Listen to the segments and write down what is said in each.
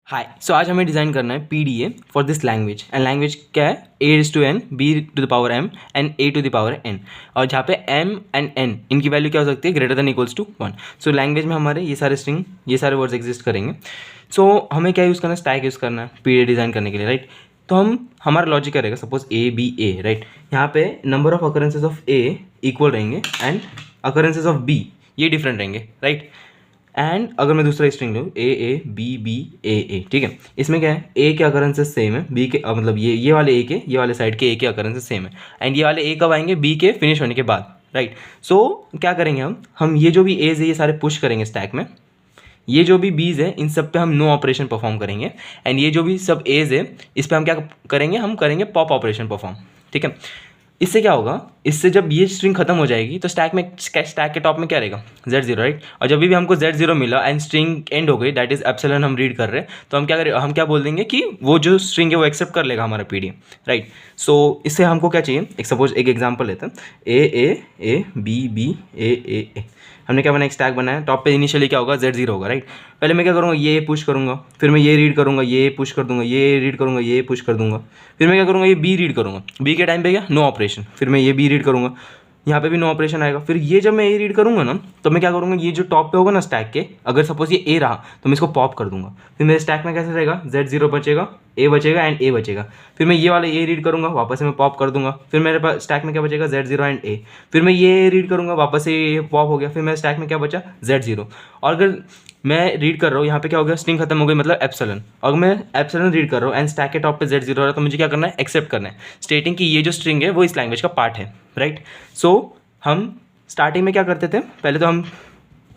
हाय सो आज हमें डिज़ाइन करना है PDA for this language and language क्या है A⁻n B⁻m एंड A⁻n और जहाँ पे m एंड n इनकी वैल्यू क्या हो सकती है greater than equals to 1। So language में हमारे ये सारे स्ट्रिंग ये सारे वर्ड्स एग्जिस्ट करेंगे। सो हमें क्या यूज़ करना है स्टैक यूज़ करना है PDA डिज़ाइन करने के लिए राइट। तो हमारा लॉजिक करेगा सपोज A राइट। यहाँ पे number of अकरेंसेज of A equal रहेंगे एंड अकरेंसेज ऑफ B ये डिफरेंट रहेंगे राइट। एंड अगर मैं दूसरा स्ट्रिंग लूँ A ठीक है, इसमें क्या है A के अकरेंसेस सेम है B के मतलब ये वाले A के ये वाले साइड के A के अकरेंसेस सेम है एंड ये वाले A कब आएंगे B के फिनिश होने के बाद राइट। सो क्या करेंगे हम ये जो भी A's है ये सारे पुश करेंगे स्टैक में, ये जो भी B's है इन सब पे हम नो ऑपरेशन परफॉर्म करेंगे एंड ये जो भी सब A's है इस पर हम क्या करेंगे, हम करेंगे पॉप ऑपरेशन परफॉर्म। ठीक है, इससे क्या होगा, इससे जब ये स्ट्रिंग खत्म हो जाएगी तो स्टैक के टॉप में क्या रहेगा Z0 राइट। और जब भी हमको Z0 मिला एंड स्ट्रिंग एंड हो गई दैट इज एप्सिलॉन हम रीड कर रहे हैं तो हम क्या बोल देंगे कि वो जो स्ट्रिंग है वो एक्सेप्ट कर लेगा हमारा PDA राइट। सो इससे हमको क्या चाहिए, एक एग्जांपल लेते हैं A B A। हमने क्या बनाया, एक स्टैक बनाया, टॉप पे इनिशियली क्या होगा Z0 होगा राइट। पहले मैं क्या करूँगा, ये पुश करूँगा, फिर मैं ये रीड करूँगा, ये पुश कर दूँगा, ये रीड करूँगा, ये पुश कर दूँगा, फिर मैं क्या करूँगा ये B रीड करूँगा, B के टाइम पे क्या नो ऑपरेशन, फिर मैं ये B रीड करूँगा, यहाँ पे भी नो ऑपरेशन आएगा। फिर ये जब मैं ए रीड करूँगा ना तो मैं क्या करूँगा, ये जो टॉप पे होगा ना स्टैक के, अगर सपोज ये A रहा तो मैं इसको पॉप कर दूंगा, फिर मेरे स्टैक में कैसे रहेगा Z0 बचेगा, A बचेगा एंड A बचेगा। फिर मैं ये वाला A रीड करूँगा, वापस से मैं पॉप कर दूंगा, फिर मेरे पास स्टैक में क्या बचेगा Z0 एंड A। फिर मैं ये रीड करूँगा, वापस से ये पॉप हो गया, फिर मेरे स्टैक में क्या बचा Z0। और अगर मैं रीड कर रहा हूँ यहाँ पे क्या हो गया, स्ट्रिंग खत्म हो गई मतलब एप्सिलॉन। अगर मैं एप्सिलॉन रीड कर रहा हूँ एंड स्टैक के टॉप पे Z0 हो रहा है तो मुझे क्या करना है, एक्सेप्ट करना है स्टेटिंग कि ये जो स्ट्रिंग है वो इस लैंग्वेज का पार्ट है राइट। सो हम स्टार्टिंग में क्या करते थे, पहले तो हम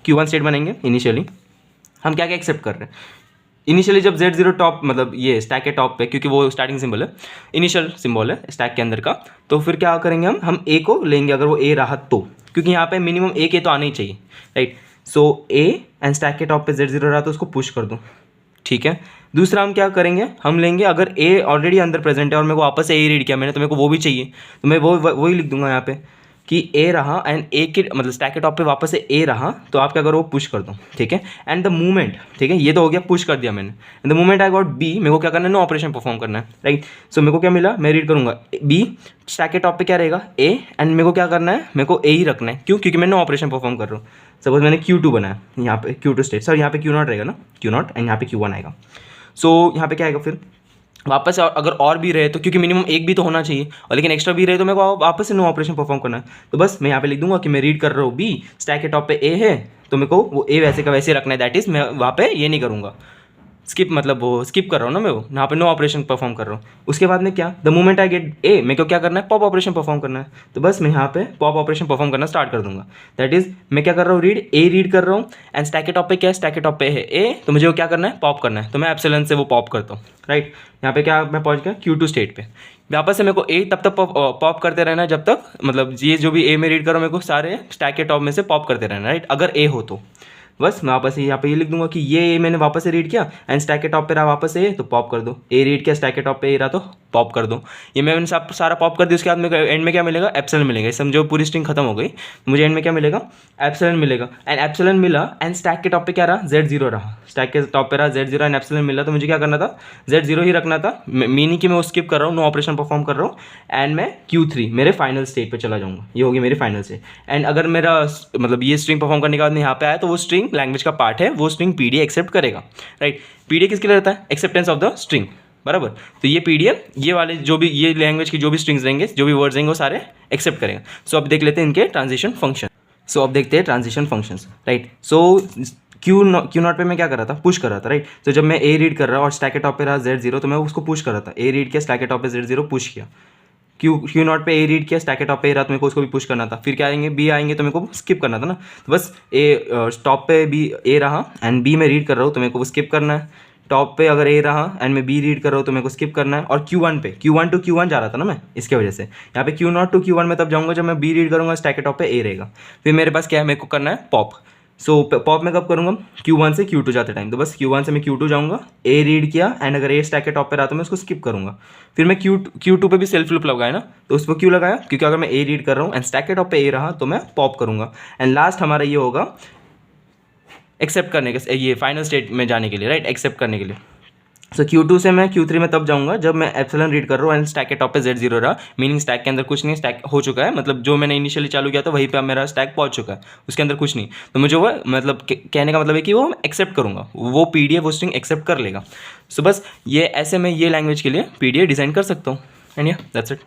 Q1 स्टेट बनाएंगे। इनिशियली हम क्या क्या एक्सेप्ट कर रहे हैं, इनिशियली जब Z0 टॉप मतलब ये स्टैक के टॉप पे, क्योंकि वो स्टार्टिंग सिंबल है, इनिशियल सिंबल है स्टैक के अंदर का, तो फिर क्या करेंगे हम A को लेंगे अगर वो A रहा तो, क्योंकि यहाँ पे मिनिमम एक A तो आना ही चाहिए right. So A and stack के टॉप पे Z0 रहा तो उसको पुश कर दूँ। ठीक है, दूसरा हम क्या करेंगे, हम लेंगे अगर A ऑलरेडी अंदर प्रेजेंट है और मेरे को वापस से A रीड किया मैंने तो मेरे को वो भी चाहिए, तो मैं वही लिख दूंगा यहाँ पे कि A रहा एंड A के मतलब स्टैक के टॉप पे वापस से A रहा तो आप क्या करो, वो पुश कर दो। ठीक है, एंड द मूवमेंट, ठीक है ये तो हो गया पुश कर दिया मैंने, and the movement I got B, मेरे को क्या करना है, नो ऑपरेशन परफॉर्म करना है राइट। सो मेरे को क्या मिला, मैं रीड करूंगा B, स्टैक के टॉप पे क्या रहेगा A, एंड मेरे को क्या करना है, मेरे को A ही रखना है, क्यों, क्योंकि मैं नो ऑपरेशन परफॉर्म कर रहा हूँ। सपोज मैंने Q2 बनाया, यहाँ पे Q2 स्टेट, सर यहाँ पे Q0 रहेगा ना, Q0 एंड यहाँ पे Q1 आएगा। सो यहाँ पे क्या आएगा फिर वापस से, अगर और भी रहे तो, क्योंकि मिनिमम एक भी तो होना चाहिए, और लेकिन एक्स्ट्रा भी रहे तो मेरे को वापस से नो ऑपरेशन परफॉर्म करना है। तो बस मैं यहाँ पे लिख दूंगा कि मैं रीड कर रहा हूँ B, स्टैक के टॉप पे A है तो मेरे को वो A वैसे का वैसे रखना है, दैट इज मैं वहाँ पे ये नहीं करूँगा स्किप, मतलब वो स्किप कर रहा हूँ ना मैं, वो यहाँ पे नो ऑपरेशन परफॉर्म कर रहा हूँ। उसके बाद में क्या, the moment I get A, मेरे को क्या करना है, पॉप ऑपरेशन परफॉर्म करना है, तो बस मैं यहाँ पे पॉप ऑपरेशन परफॉर्म करना स्टार्ट कर दूंगा। दैट इज मैं क्या कर रहा हूँ, A रीड कर रहा हूँ एंड स्टैक के टॉप पे क्या है, स्टैक के टॉप पे है A, तो मुझे वो क्या करना है, पॉप करना है, तो मैं एप्सिलॉन से वो पॉप करता हूँ राइट। यहाँ पे क्या मैं पहुँच गया Q2 स्टेट पे, वापस से मेरे को A तब तक पॉप करते रहना है जब तक, मतलब ये जो भी A में रीड करो मेरे को सारे स्टैक के टॉप में से पॉप करते रहना राइट, अगर A हो तो। बस मैं वापस यहाँ पे ये लिख दूंगा कि ये मैंने वापस से रीड किया एंड स्टैक के टॉप पे रहा वापस से तो पॉप कर दो, A रीड किया स्टैक के टॉप पे रहा तो पॉप कर दो। ये मैंने सब सारा पॉप कर दिया, उसके बाद में एंड में क्या मिलेगा, एप्सिलॉन मिलेगा। समझो पूरी स्ट्रिंग खत्म हो गई, मुझे एंड में क्या मिलेगा, एप्सिलॉन मिलेगा। एंड एप्सिलॉन मिला एंड स्टैक के टॉप पे क्या रहा, Z0 रहा, स्टैक के टॉप पे रहा Z0 एंड एप्सिलॉन मिला, तो मुझे क्या करना था, Z0 ही रखना था, मीनिंग कि मैं वो स्किप कर रहा हूँ, नो ऑपरेशन परफॉर्म कर रहा हूँ एंड मैं Q3 मेरे फाइनल स्टेट पे चला जाऊँगा, ये होगी मेरी फाइनल स्टेट। एंड अगर मेरा मतलब ये स्ट्रिंग परफॉर्म करने के बाद मैं यहाँ पे आया तो वो स्ट्रिंग लैंग्वेज का पार्ट है, वो स्ट्रिंग PDA एक्सेप्ट करेगा राइट। PDA किसके लिए रहता है, एक्सेप्टेंस ऑफ द स्ट्रिंग बराबर। तो ये PDA ये वाले जो भी ये लैंग्वेज की जो भी स्ट्रिंग्स रहेंगे, जो भी वर्ड्स रहेंगे वो सारे एक्सेप्ट करेगा। सो अब देख लेते हैं इनके ट्रांजिशन फंक्शन। सो अब देखते हैं ट्रांजिशन फंक्शंस राइट। सो Q0 पे मैं क्या कर रहा था, पुश कर रहा था राइट। तो जब मैं A रीड कर रहा और स्टैक के टॉप पे रहा Z0 तो मैं उसको पुश कर रहा था, A रीड किया स्टैक के टॉप पे Z0 पुश किया, Q0 पे A रीड किया स्टैक के टॉप पे रहा तो मेरे को उसको भी पुश करना था। फिर क्या आएंगे, B आएंगे तो मेरे को स्किप करना था ना, तो बस टॉप पे B A रहा एंड B में रीड कर रहा हूँ तो मेरे को स्किप करना है। टॉप पे अगर A रहा एंड मैं B रीड कर रहा हूँ तो मेरे को स्किप करना है। और Q1 पे Q1 टू Q1 जा रहा था ना मैं, इसके वजह से यहाँ पे Q0 टू Q1 में तब जाऊँगा जब मैं B रीड करूँगा, स्टैक के टॉप पे A रहेगा। फिर मेरे पास क्या है, मेरे को करना है पॉप। सो पॉप में कब करूँगा, Q1 से Q2 जाते टाइम, तो बस Q1 से मैं Q2 जाऊँगा, A रीड किया एंड अगर A स्टैक के टॉप पे रहा तो मैं उसको स्किप करूँगा। फिर मैं Q2 पे भी सेल्फ लूप लगाया ना, तो उसको क्यों लगाया, क्योंकि अगर मैं A रीड कर रहा हूँ एंड स्टैक के टॉप पे A रहा तो मैं पॉप करूँगा। एंड लास्ट हमारा ये होगा एक्सेप्ट करने के, ये फाइनल स्टेट में जाने के लिए राइट, एक्सेप्ट करने के लिए। सो Q2 से मैं Q3 में तब जाऊंगा जब मैं एप्सिलॉन रीड कर रहा हूँ एंड स्टैक के टॉप पे Z0 रहा, मीनिंग स्टैक के अंदर कुछ नहीं, स्टैक हो चुका है, मतलब जो मैंने इनिशियली चालू किया था वहीं पे अब मेरा स्टैक पहुंच चुका है, उसके अंदर कुछ नहीं। तो मुझे वो मतलब कहने का मतलब है कि वो एक्सेप्ट करूँगा, वो PDF वो स्ट्रिंग एक्सेप्ट कर लेगा। सो बस ये ऐसे मैं ये लैंग्वेज के लिए PDA डिज़ाइन कर सकता हूँ, एंड या दैट्स इट।